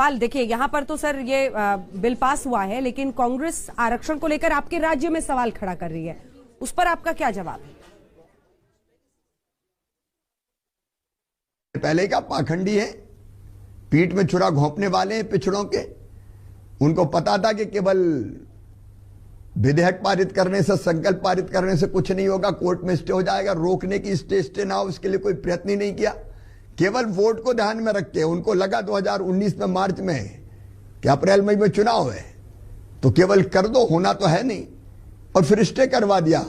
सवाल देखिए, यहाँ पर तो सर ये बिल पास हुआ है, लेकिन कांग्रेस आरक्षण को लेकर आपके राज्य में सवाल खड़ा कर रही है, उस पर आपका क्या जवाब है? पहले का पाखंडी है, पीठ में छुरा घोंपने वाले हैं पिछड़ों के। उनको पता था कि केवल विधेयक पारित करने से, संकल्प पारित करने से कुछ नहीं होगा, कोर्ट में स्टे हो जाएगा। रोकने की स्टे ना हो, इसके लिए कोई प्रयत्न ही नहीं किया। केवल वोट को ध्यान में रख के उनको लगा 2019 में मार्च में कि अप्रैल मई में चुनाव है तो केवल कर दो, होना तो है नहीं, और फिर स्टे करवा दिया।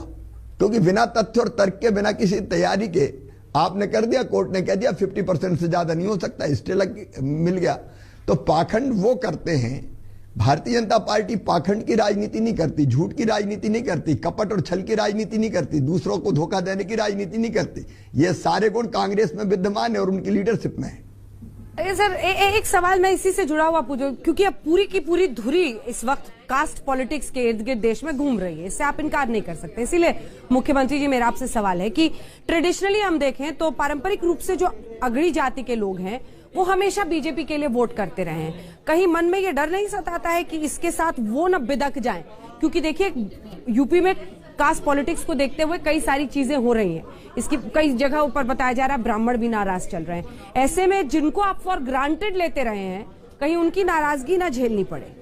क्योंकि बिना तथ्य और तर्क के, बिना किसी तैयारी के आपने कर दिया। कोर्ट ने कह दिया 50% से ज्यादा नहीं हो सकता, स्टे मिल गया। तो पाखंड वो करते हैं। भारतीय जनता पार्टी पाखंड की राजनीति नहीं करती, झूठ की राजनीति नहीं करती, कपट और छल की राजनीति नहीं करती, दूसरों को धोखा देने की राजनीति नहीं करती। ये सारे गुण कांग्रेस में विद्यमान है और उनकी लीडरशिप में है। सर एक सवाल मैं इसी से जुड़ा हुआ पूछूं, क्योंकि अब पूरी की पूरी धुरी इस वक्त कास्ट पॉलिटिक्स के इर्द गिर्द देश में घूम रही है, इससे आप इनकार नहीं कर सकते। इसीलिए मुख्यमंत्री जी, मेरा आपसे सवाल है कि ट्रेडिशनली हम देखें तो पारंपरिक रूप से जो अगड़ी जाति के लोग हैं वो हमेशा बीजेपी के लिए वोट करते रहे हैं। कहीं मन में ये डर नहीं सताता है कि इसके साथ वो न बिदक जाएं? क्योंकि देखिए, यूपी में कास्ट पॉलिटिक्स को देखते हुए कई सारी चीजें हो रही हैं। इसकी कई जगह ऊपर बताया जा रहा है ब्राह्मण भी नाराज चल रहे हैं। ऐसे में जिनको आप फॉर ग्रांटेड लेते रहे हैं, कहीं उनकी नाराजगी ना झेलनी पड़े।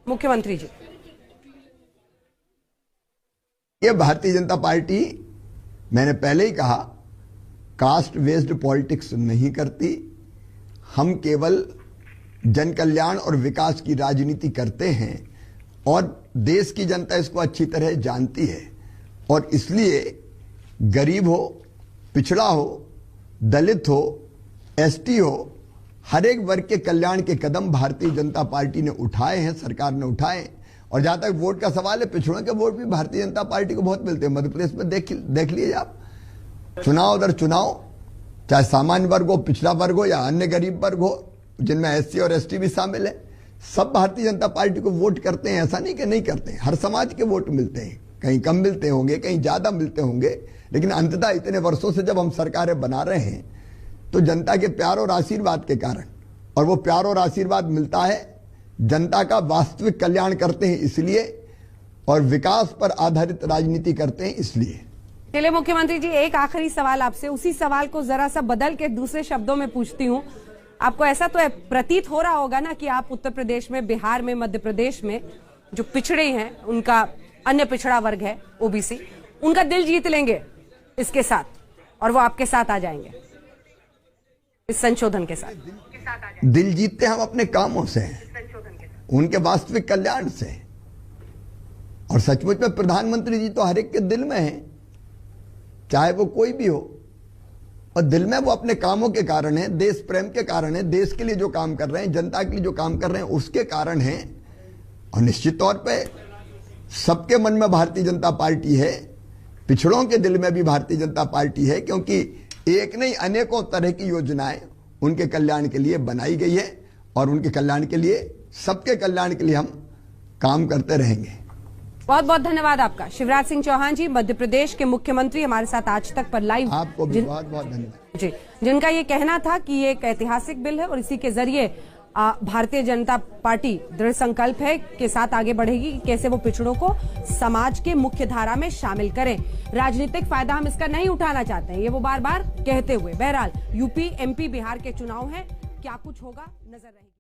मुख्यमंत्री जी, ये भारतीय जनता पार्टी, मैंने पहले ही कहा, कास्ट बेस्ड पॉलिटिक्स नहीं करती। हम केवल जन कल्याण और विकास की राजनीति करते हैं और देश की जनता इसको अच्छी तरह जानती है। और इसलिए गरीब हो, पिछड़ा हो, दलित हो, एसटी हो, हर एक वर्ग के कल्याण के कदम भारतीय जनता पार्टी ने उठाए हैं, सरकार ने उठाए। और जहां तक वोट का सवाल है, पिछड़ों के वोट भी भारतीय जनता पार्टी को बहुत मिलते हैं। मध्य प्रदेश में देख लीजिए आप, चुनाव दर चुनाव, चाहे सामान्य वर्ग हो, पिछड़ा वर्ग हो या अन्य गरीब वर्ग हो, जिनमें एससी और एसटी भी शामिल है, सब भारतीय जनता पार्टी को वोट करते हैं। ऐसा नहीं कि नहीं करते हैं, हर समाज के वोट मिलते हैं। कहीं कम मिलते होंगे, कहीं ज्यादा मिलते होंगे, लेकिन अंततः इतने वर्षों से जब हम सरकारें बना रहे हैं तो जनता के प्यार और आशीर्वाद के कारण, और वो प्यार और आशीर्वाद मिलता है जनता का वास्तविक कल्याण करते हैं इसलिए, और विकास पर आधारित राजनीति करते हैं इसलिए। चलिए मुख्यमंत्री जी, एक आखिरी सवाल आपसे, उसी सवाल को जरा सा बदल के दूसरे शब्दों में पूछती हूँ। आपको ऐसा तो प्रतीत हो रहा होगा ना कि आप उत्तर प्रदेश में, बिहार में, मध्य प्रदेश में जो पिछड़े हैं, उनका अन्य पिछड़ा वर्ग है ओबीसी, उनका दिल जीत लेंगे इसके साथ, और वो आपके साथ आ जाएंगे इस संशोधन के साथ। दिल जीतते हम अपने कामों से, उनके वास्तविक कल्याण से। और सचमुच में प्रधानमंत्री जी तो हर एक के दिल में है, चाहे वो कोई भी हो। और दिल में वो अपने कामों के कारण है, देश प्रेम के कारण है, देश के लिए जो काम कर रहे हैं, जनता के लिए जो काम कर रहे हैं, उसके कारण है। और निश्चित तौर पे सबके मन में भारतीय जनता पार्टी है, पिछड़ों के दिल में भी भारतीय जनता पार्टी है, क्योंकि एक नहीं अनेकों तरह की योजनाएं उनके कल्याण के लिए बनाई गई है। और उनके कल्याण के लिए, सबके कल्याण के लिए हम काम करते रहेंगे। बहुत बहुत धन्यवाद आपका। शिवराज सिंह चौहान जी, मध्य प्रदेश के मुख्यमंत्री, हमारे साथ आज तक पर लाइव। आपको भी बहुत बहुत धन्यवाद जी, जिनका ये कहना था कि ये एक ऐतिहासिक बिल है और इसी के जरिए भारतीय जनता पार्टी दृढ़ संकल्प है के साथ आगे बढ़ेगी कि कैसे वो पिछड़ों को समाज के मुख्य धारा में शामिल करें। राजनीतिक फायदा हम इसका नहीं उठाना चाहते हैं, ये वो बार बार कहते हुए। बहरहाल यूपी, एमपी, बिहार के चुनाव हैं, क्या कुछ होगा नजर रहेगी।